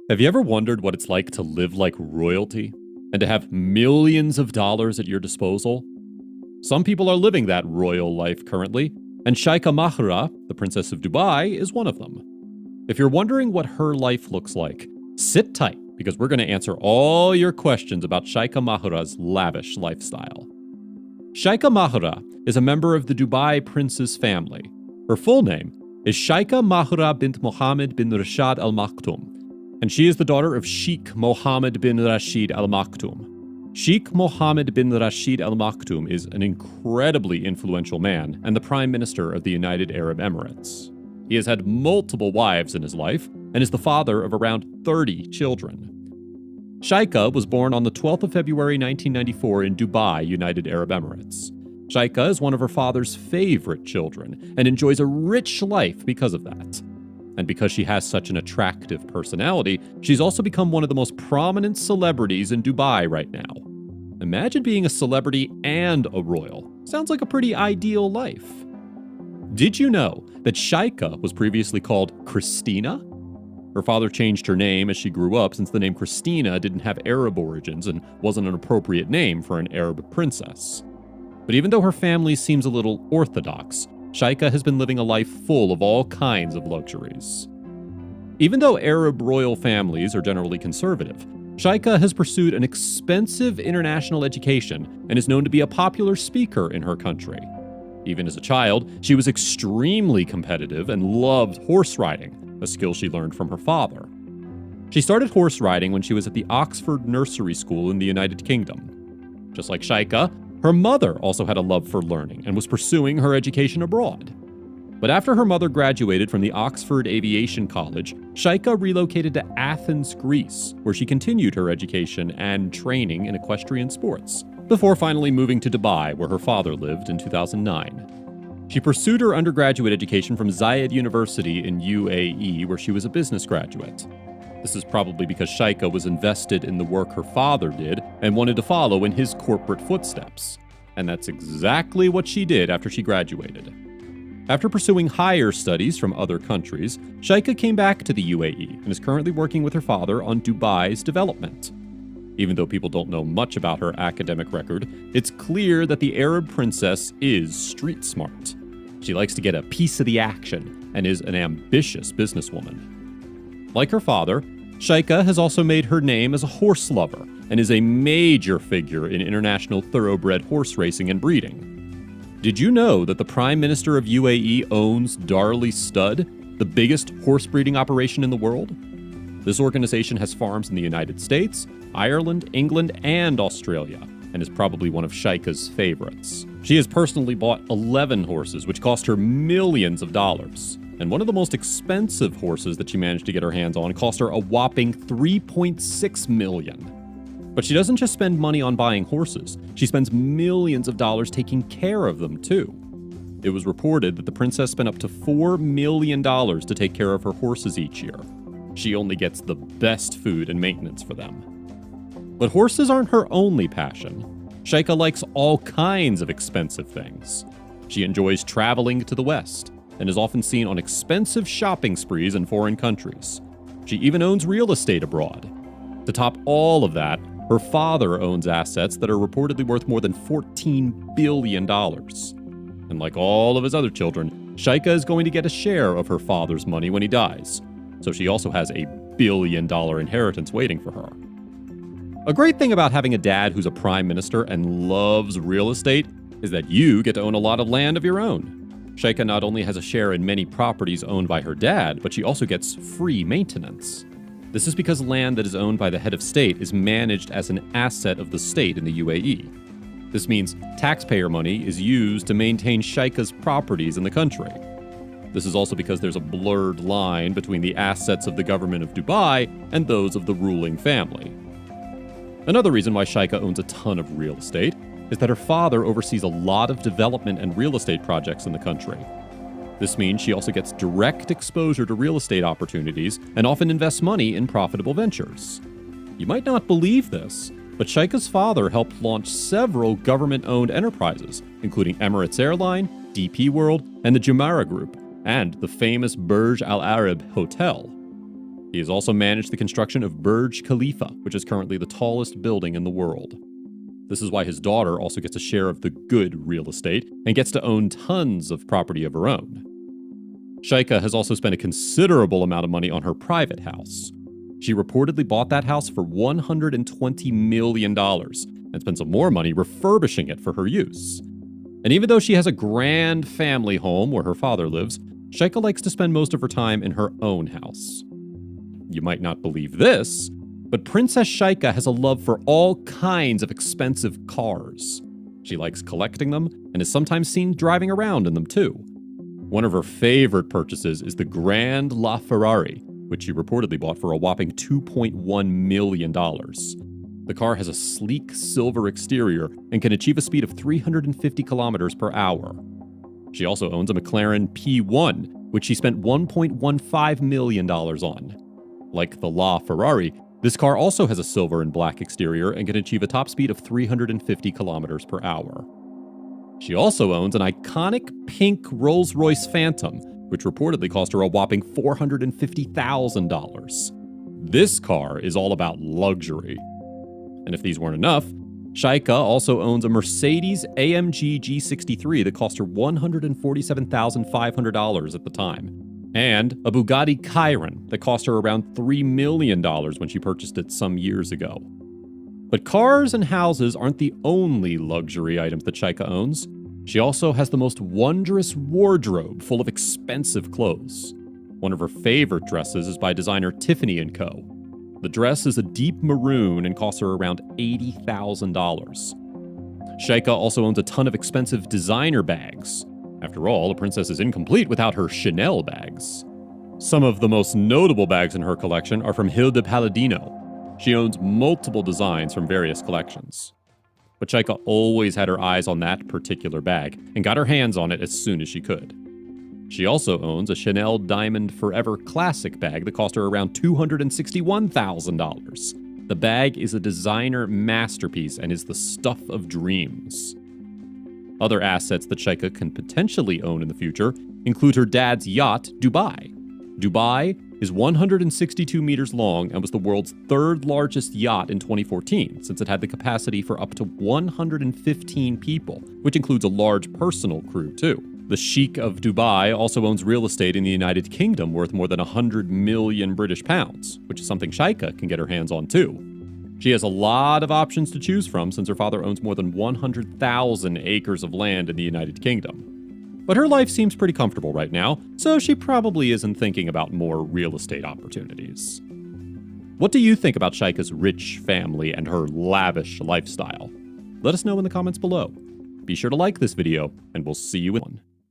Have you ever wondered what it's like to live like royalty and to have millions of dollars at your disposal? Some people are living that royal life currently, and Sheikha Mahra, the Princess of Dubai, is one of them. If you're wondering what her life looks like, sit tight because we're going to answer all your questions about Sheikha Mahra's lavish lifestyle. Sheikha Mahra is a member of the Dubai prince's family. Her full name is Sheikha Mahra bint Mohammed bin Rashid Al Maktoum, and she is the daughter of Sheikh Mohammed bin Rashid Al Maktoum. Sheikh Mohammed bin Rashid Al Maktoum is an incredibly influential man and the Prime Minister of the United Arab Emirates. He has had multiple wives in his life and is the father of around 30 children. Sheikha was born on the 12th of February 1994 in Dubai, United Arab Emirates. Sheikha is one of her father's favorite children and enjoys a rich life because of that. And because she has such an attractive personality, she's also become one of the most prominent celebrities in Dubai right now. Imagine being a celebrity and a royal. Sounds like a pretty ideal life. Did you know that Sheikha was previously called Christina? Her father changed her name as she grew up since the name Christina didn't have Arab origins and wasn't an appropriate name for an Arab princess. But even though her family seems a little orthodox, Sheikha has been living a life full of all kinds of luxuries. Even though Arab royal families are generally conservative, Sheikha has pursued an expensive international education and is known to be a popular speaker in her country. Even as a child, she was extremely competitive and loved horse riding, a skill she learned from her father. She started horse riding when she was at the Oxford Nursery School in the United Kingdom. Just like Sheikha, her mother also had a love for learning and was pursuing her education abroad. But after her mother graduated from the Oxford Aviation College, Sheikha relocated to Athens, Greece, where she continued her education and training in equestrian sports, before finally moving to Dubai, where her father lived in 2009. She pursued her undergraduate education from Zayed University in UAE, where she was a business graduate. This is probably because Sheikha was invested in the work her father did and wanted to follow in his corporate footsteps. And that's exactly what she did after she graduated. After pursuing higher studies from other countries, Sheikha came back to the UAE and is currently working with her father on Dubai's development. Even though people don't know much about her academic record, it's clear that the Arab princess is street smart. She likes to get a piece of the action and is an ambitious businesswoman. Like her father, Sheikha has also made her name as a horse lover and is a major figure in international thoroughbred horse racing and breeding. Did you know that the Prime Minister of UAE owns Darley Stud, the biggest horse breeding operation in the world? This organization has farms in the United States, Ireland, England, and Australia, and is probably one of Sheikha's favorites. She has personally bought 11 horses, which cost her millions of dollars. And one of the most expensive horses that she managed to get her hands on cost her a whopping $3.6 million. But she doesn't just spend money on buying horses, she spends millions of dollars taking care of them too. It was reported that the princess spent up to $4 million to take care of her horses each year. She only gets the best food and maintenance for them. But horses aren't her only passion. Sheikha likes all kinds of expensive things. She enjoys traveling to the West and is often seen on expensive shopping sprees in foreign countries. She even owns real estate abroad. To top all of that, her father owns assets that are reportedly worth more than $14 billion. And like all of his other children, Sheikha is going to get a share of her father's money when he dies. So she also has a billion-dollar inheritance waiting for her. A great thing about having a dad who's a prime minister and loves real estate is that you get to own a lot of land of your own. Sheikha not only has a share in many properties owned by her dad, but she also gets free maintenance. This is because land that is owned by the head of state is managed as an asset of the state in the UAE. This means taxpayer money is used to maintain Sheikha's properties in the country. This is also because there's a blurred line between the assets of the government of Dubai and those of the ruling family. Another reason why Sheikha owns a ton of real estate is that her father oversees a lot of development and real estate projects in the country. This means she also gets direct exposure to real estate opportunities and often invests money in profitable ventures. You might not believe this, but Sheikha's father helped launch several government-owned enterprises, including Emirates Airline, DP World, and the Jumeirah Group, and the famous Burj Al Arab Hotel. He has also managed the construction of Burj Khalifa, which is currently the tallest building in the world. This is why his daughter also gets a share of the good real estate and gets to own tons of property of her own. Sheikha has also spent a considerable amount of money on her private house. She reportedly bought that house for $120 million and spent some more money refurbishing it for her use. And even though she has a grand family home where her father lives, Sheikha likes to spend most of her time in her own house. You might not believe this, but Princess Sheikha has a love for all kinds of expensive cars. She likes collecting them and is sometimes seen driving around in them too. One of her favorite purchases is the Grand LaFerrari, which she reportedly bought for a whopping $2.1 million. The car has a sleek silver exterior and can achieve a speed of 350 kilometers per hour. She also owns a McLaren P1, which she spent $1.15 million on. Like the LaFerrari, this car also has a silver and black exterior and can achieve a top speed of 350 kilometers per hour. She also owns an iconic pink Rolls-Royce Phantom, which reportedly cost her a whopping $450,000. This car is all about luxury. And if these weren't enough, Sheikha also owns a Mercedes AMG G63 that cost her $147,500 at the time, and a Bugatti Chiron that cost her around $3 million when she purchased it some years ago. But cars and houses aren't the only luxury items that Sheikha owns. She also has the most wondrous wardrobe full of expensive clothes. One of her favorite dresses is by designer Tiffany & Co. The dress is a deep maroon and costs her around $80,000. Sheikha also owns a ton of expensive designer bags. After all, a princess is incomplete without her Chanel bags. Some of the most notable bags in her collection are from Hilda Palladino. She owns multiple designs from various collections. But Sheikha always had her eyes on that particular bag and got her hands on it as soon as she could. She also owns a Chanel Diamond Forever Classic bag that cost her around $261,000. The bag is a designer masterpiece and is the stuff of dreams. Other assets that Sheikha can potentially own in the future include her dad's yacht, Dubai. Dubai is 162 meters long and was the world's third largest yacht in 2014, since it had the capacity for up to 115 people, which includes a large personal crew too. The Sheikh of Dubai also owns real estate in the United Kingdom worth more than 100 million British pounds, which is something Sheikha can get her hands on too. She has a lot of options to choose from since her father owns more than 100,000 acres of land in the United Kingdom. But her life seems pretty comfortable right now, so she probably isn't thinking about more real estate opportunities. What do you think about Sheikha's rich family and her lavish lifestyle? Let us know in the comments below. Be sure to like this video, and we'll see you in one.